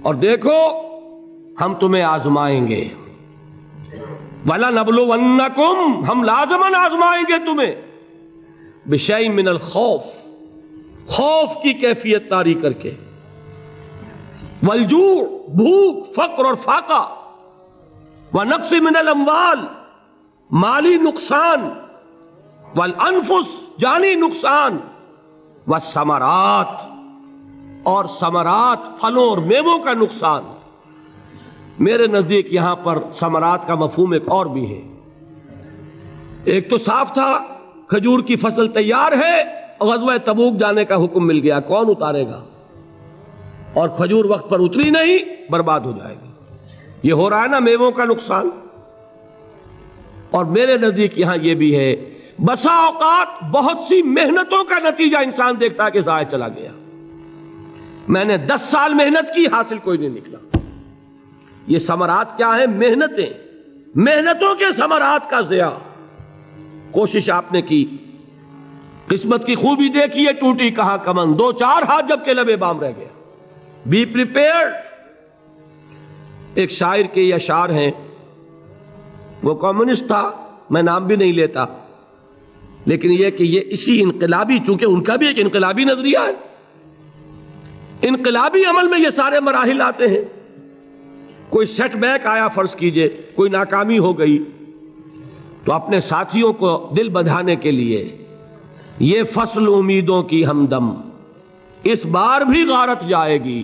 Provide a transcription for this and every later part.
اور دیکھو ہم تمہیں آزمائیں گے، وَلَنَبْلُوَنَّكُمْ، ہم لازماً آزمائیں گے تمہیں، بِشَيْءٍ مِّنَ الْخَوْفِ، خوف کی کیفیت طاری کر کے، وَالْجُوعِ، بھوک، فقر اور فاقہ، وَنَقْصٍ مِّنَ الْأَمْوَالِ، مالی نقصان، وَالْأَنفُسِ، جانی نقصان، وَالثَّمَرَاتِ، اور ثمرات، پھلوں اور میووں کا نقصان۔ میرے نزدیک یہاں پر ثمرات کا مفہوم ایک اور بھی ہے۔ ایک تو صاف تھا کھجور کی فصل تیار ہے، غزوہ تبوک جانے کا حکم مل گیا، کون اتارے گا؟ اور کھجور وقت پر اتری نہیں، برباد ہو جائے گی۔ یہ ہو رہا ہے نا میووں کا نقصان۔ اور میرے نزدیک یہاں یہ بھی ہے، بسا اوقات بہت سی محنتوں کا نتیجہ انسان دیکھتا ہے کہ ضائع چلا گیا، میں نے 10 سال محنت کی، حاصل کوئی نہیں نکلا۔ یہ ثمرات کیا ہیں؟ محنتیں، محنتوں کے ثمرات کا ضیاع۔ کوشش آپ نے کی، قسمت کی خوبی دیکھی ہے، ٹوٹی کہاں کمن، 2-4 ہاتھ جب کے لبے بام رہ گیا۔ Be prepared. ایک شاعر کے یہ اشعار ہیں، وہ کمیونسٹ تھا، میں نام بھی نہیں لیتا، لیکن یہ کہ یہ اسی انقلابی، چونکہ ان کا بھی ایک انقلابی نظریہ ہے، انقلابی عمل میں یہ سارے مراحل آتے ہیں۔ کوئی سیٹ بیک آیا فرض کیجئے، کوئی ناکامی ہو گئی، تو اپنے ساتھیوں کو دل بندھانے کے لیے یہ فصل امیدوں کی ہمدم اس بار بھی غارت جائے گی،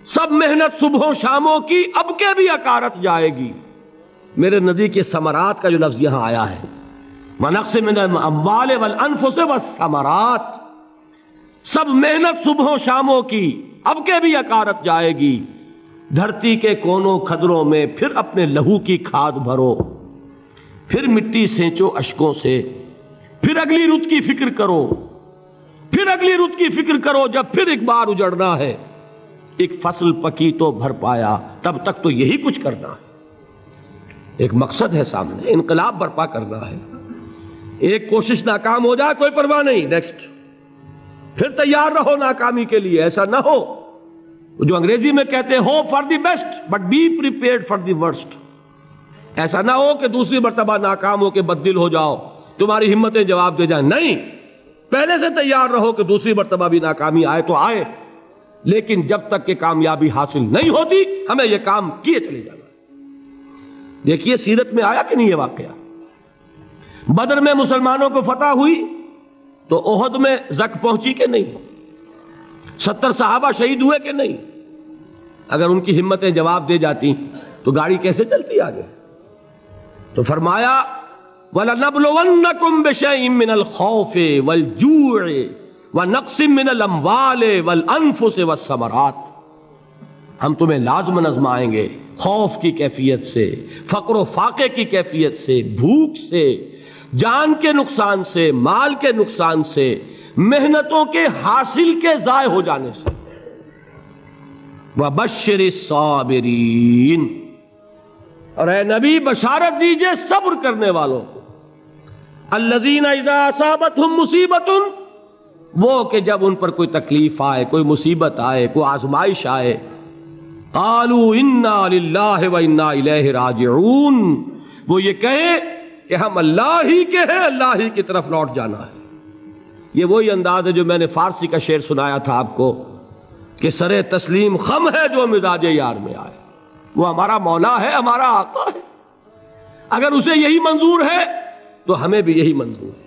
سب محنت صبحوں شاموں کی اب کے بھی اکارت جائے گی۔ میرے نزدیک یہ ثمرات کا جو لفظ یہاں آیا ہے، وَنَقْصٍ مِّنَ الْأَمْوَالِ وَالْأَنفُسِ وَالثَّمَرَاتِ، سب محنت صبحوں شاموں کی اب کے بھی اکارت جائے گی۔ دھرتی کے کونوں کھدروں میں پھر اپنے لہو کی کھاد بھرو، پھر مٹی سینچو اشکوں سے، پھر اگلی رت کی فکر کرو، پھر اگلی رت کی فکر کرو، جب پھر ایک بار اجڑنا ہے، ایک فصل پکی تو بھر پایا، تب تک تو یہی کچھ کرنا ہے۔ ایک مقصد ہے سامنے، انقلاب برپا کرنا ہے۔ ایک کوشش ناکام ہو جائے کوئی پرواہ نہیں، نیکسٹ، پھر تیار رہو ناکامی کے لیے۔ ایسا نہ ہو جو انگریزی میں کہتے ہیں hope for the best but be prepared for the worst. ایسا نہ ہو کہ دوسری مرتبہ ناکام ہو کے بددل ہو جاؤ، تمہاری ہمتیں جواب دے جائیں، نہیں، پہلے سے تیار رہو کہ دوسری مرتبہ بھی ناکامی آئے تو آئے، لیکن جب تک کہ کامیابی حاصل نہیں ہوتی ہمیں یہ کام کیے چلے جانا۔ دیکھیے سیرت میں آیا کہ نہیں یہ واقعہ؟ بدر میں مسلمانوں کو فتح ہوئی تو احد میں زک پہنچی کہ نہیں؟ 70 صحابہ شہید ہوئے کہ نہیں؟ اگر ان کی ہمتیں جواب دے جاتی تو گاڑی کیسے چلتی آگے؟ تو فرمایا وَلَنَبْلُوَنَّكُمْ بِشَيْءٍ مِّنَ الْخَوْفِ وَالْجُوعِ وَنَقْصٍ مِّنَ الْأَمْوَالِ وَالْأَنفُسِ وَالثَّمَرَاتِ، ہم تمہیں لازماً آزمائیں گے، خوف کی کیفیت سے، فقر و فاقے کی کیفیت سے، بھوک سے، جان کے نقصان سے، مال کے نقصان سے، محنتوں کے حاصل کے ضائع ہو جانے سے۔ وَبَشِّرِ الصَّابِرِينَ، اور اے نبی بشارت دیجئے صبر کرنے والوں کو، الَّذِينَ إِذَا أَصَابَتْهُمْ مُصِيبَةٌ، وہ کہ جب ان پر کوئی تکلیف آئے، کوئی مصیبت آئے، کوئی آزمائش آئے، قَالُوا إِنَّا لِلَّهِ وَإِنَّا إِلَيْهِ رَاجِعُونَ، وہ یہ کہیں کہ ہم اللہ ہی کے ہیں، اللہ ہی کی طرف لوٹ جانا ہے۔ یہ وہی انداز ہے جو میں نے فارسی کا شعر سنایا تھا آپ کو کہ سرے تسلیم خم ہے جو مزاج یار میں آئے۔ وہ ہمارا مولا ہے، ہمارا آقا ہے، اگر اسے یہی منظور ہے تو ہمیں بھی یہی منظور ہے۔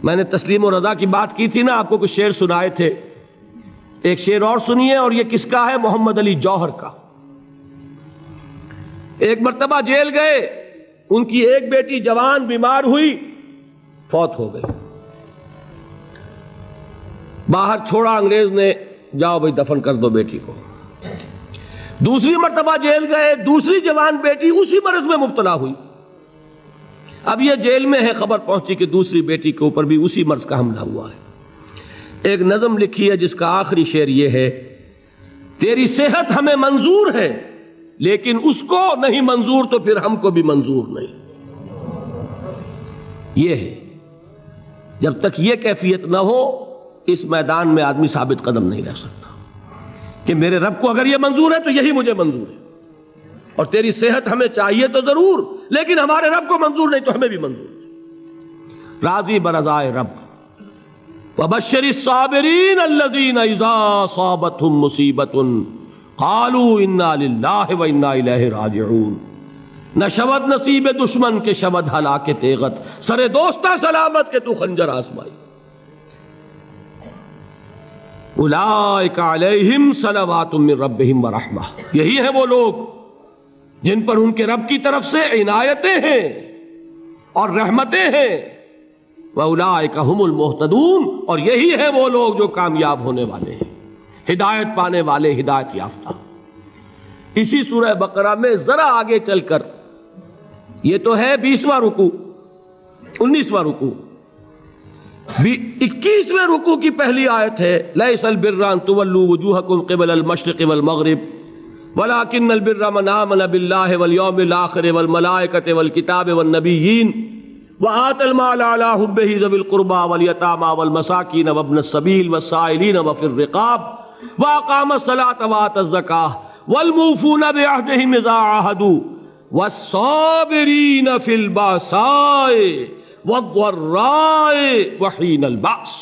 میں نے تسلیم و رضا کی بات کی تھی نا، آپ کو کچھ شعر سنائے تھے، ایک شعر اور سنیے، اور یہ کس کا ہے؟ محمد علی جوہر کا۔ ایک مرتبہ جیل گئے، ان کی ایک بیٹی جوان بیمار ہوئی، فوت ہو گئی، باہر چھوڑا انگریز نے، جاؤ بھائی دفن کر دو بیٹی کو۔ دوسری مرتبہ جیل گئے، دوسری جوان بیٹی اسی مرض میں مبتلا ہوئی، اب یہ جیل میں ہے، خبر پہنچی کہ دوسری بیٹی کے اوپر بھی اسی مرض کا حملہ ہوا ہے۔ ایک نظم لکھی ہے جس کا آخری شعر یہ ہے، تیری صحت ہمیں منظور ہے لیکن اس کو نہیں منظور تو پھر ہم کو بھی منظور نہیں۔ یہ ہے، جب تک یہ کیفیت نہ ہو اس میدان میں آدمی ثابت قدم نہیں رہ سکتا۔ کہ میرے رب کو اگر یہ منظور ہے تو یہی مجھے منظور ہے، اور تیری صحت ہمیں چاہیے تو ضرور، لیکن ہمارے رب کو منظور نہیں تو ہمیں بھی منظور ہے۔ راضی برضائے رب۔ وبشر الصابرین الذین اذا اصابتهم مصیبۃ قالوا انا للہ وانا الیہ راجعون۔ نہ شود نصیب دشمن کے شود ہلاک تیغت، سر دوستہ سلامت کے تو خنجر آزمائی۔ اولئک علیہم صلوات من ربہم ورحمہ، یہی ہیں وہ لوگ جن پر ان کے رب کی طرف سے عنایتیں ہیں اور رحمتیں ہیں۔ وَأُولَٰئِكَ هُمُ الْمُهْتَدُونَ، اور یہی ہیں وہ لوگ جو کامیاب ہونے والے ہیں، ہدایت پانے والے، ہدایت یافتہ۔ اسی سورہ بقرہ میں ذرا آگے چل کر، یہ تو ہے 20واں رکوع، 19واں رکوع، 21ویں رکوع کی پہلی آیت ہے لَيْسَ الْبِرَّ أَن تُوَلُّوا وُجُوهَكُمْ قِبَلَ الْمَشْرِقِ وَالْمَغْرِبِ وَلَٰكِنَّ الْبِرَّ مَنْ آمَنَ بِاللَّهِ وَالْيَوْمِ الْآخِرِ وَالْمَلَائِكَةِ وَالْكِتَابِ وَالنَّبِيِّينَ وَآتَى المال على حبه ذوي القربى واليتامى والمساكين وابن السبيل والسائلين وفي الرقاب وأقام الصلاة وآتى الزكاة والموفون بعهدهم إذا عاهدوا والصابرين في البأساء والضراء وحين البأس۔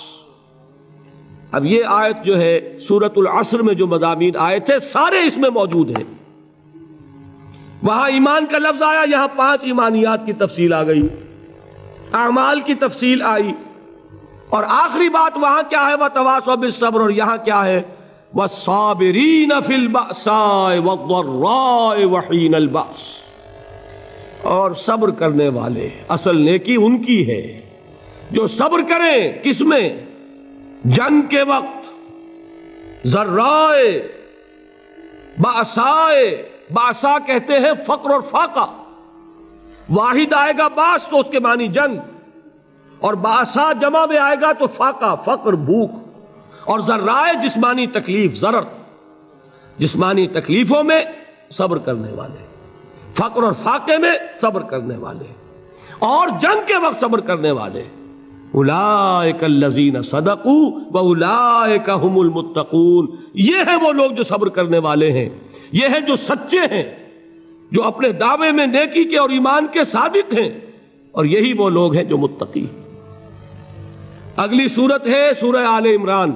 اب یہ آیت جو ہے سورۃ العصر میں جو مضامین آئے تھے سارے اس میں موجود ہیں۔ وہاں ایمان کا لفظ آیا، یہاں 5 ایمانیات کی تفصیل آ گئی، اعمال کی تفصیل آئی، اور آخری بات وہاں کیا ہے وَتَوَاصَوْا بِالصَّبْرِ، اور یہاں کیا ہے وَالصَّابِرِينَ فِي الْبَأْسَاءِ وَالضَّرَّاءِ وَحِينَ الْبَأْسِ، اور صبر کرنے والے، اصل نیکی ان کی ہے جو صبر کریں، کس میں؟ جنگ کے وقت، ذرائے، بأسائے، بأسا کہتے ہیں فقر اور فاقہ، واحد آئے گا باس تو اس کے معنی جنگ، اور باسا جمع میں آئے گا تو فاقہ، فقر، بھوک، اور ذرائے جسمانی تکلیف، ضرر، جسمانی تکلیفوں میں صبر کرنے والے، فقر اور فاقے میں صبر کرنے والے، اور جنگ کے وقت صبر کرنے والے۔ اولئک الذین صدقوا واولئک هم المتقون، یہ ہیں وہ لوگ جو صبر کرنے والے ہیں، یہ ہیں جو سچے ہیں، جو اپنے دعوے میں نیکی کے اور ایمان کے صادق ہیں، اور یہی وہ لوگ ہیں جو متقی۔ اگلی سورت ہے سورہ آل عمران،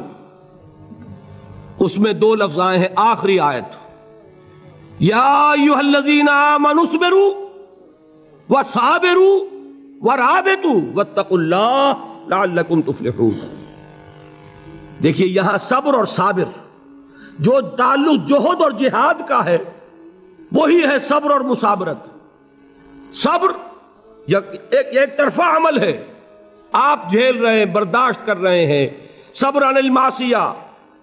اس میں 2 لفظ آئے ہیں، آخری آیت یا ایھا الذین آمنوا اصبروا وصابروا ورابطوا واتقوا اللہ لعلکم تفلحون۔ دیکھیے یہاں صبر اور صابر جو تعلق جوہد اور جہاد کا ہے وہی ہے صبر اور مصابرت۔ صبر ایک طرفہ عمل ہے، آپ جھیل رہے ہیں، برداشت کر رہے ہیں، صبر علی المعصیہ،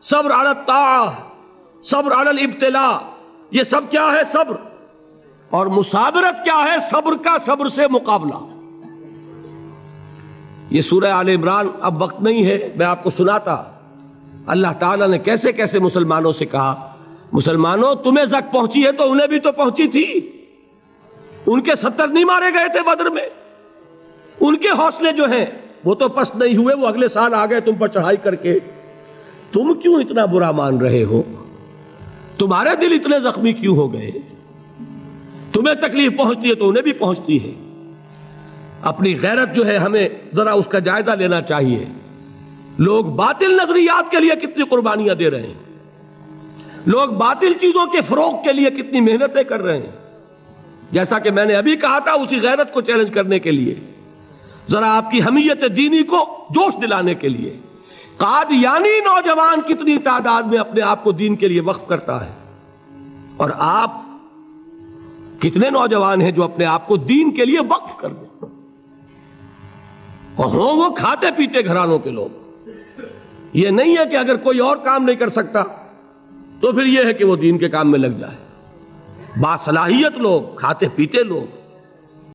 صبر علی الطاعہ، صبر علی الابتلاء، یہ سب کیا ہے؟ صبر۔ اور مصابرت کیا ہے؟ صبر کا صبر سے مقابلہ۔ یہ سورہ آل عمران، اب وقت نہیں ہے میں آپ کو سناتا اللہ تعالیٰ نے کیسے کیسے مسلمانوں سے کہا، مسلمانوں تمہیں زک پہنچی ہے تو انہیں بھی تو پہنچی تھی، ان کے 70 نہیں مارے گئے تھے بدر میں، ان کے حوصلے جو ہیں وہ تو پست نہیں ہوئے، وہ اگلے سال آ گئے تم پر چڑھائی کر کے، تم کیوں اتنا برا مان رہے ہو؟ تمہارے دل اتنے زخمی کیوں ہو گئے؟ تمہیں تکلیف پہنچتی ہے تو انہیں بھی پہنچتی ہے۔ اپنی غیرت جو ہے ہمیں ذرا اس کا جائزہ لینا چاہیے۔ لوگ باطل نظریات کے لیے کتنی قربانیاں دے رہے ہیں، لوگ باطل چیزوں کے فروغ کے لیے کتنی محنتیں کر رہے ہیں۔ جیسا کہ میں نے ابھی کہا تھا، اسی غیرت کو چیلنج کرنے کے لیے، ذرا آپ کی حمیت دینی کو جوش دلانے کے لیے، قادیانی نوجوان کتنی تعداد میں اپنے آپ کو دین کے لیے وقف کرتا ہے، اور آپ کتنے نوجوان ہیں جو اپنے آپ کو دین کے لیے وقف کر دیں، اور ہوں وہ کھاتے پیتے گھرانوں کے لوگ۔ یہ نہیں ہے کہ اگر کوئی اور کام نہیں کر سکتا تو پھر یہ ہے کہ وہ دین کے کام میں لگ جائے۔ باصلاحیت لوگ، کھاتے پیتے لوگ،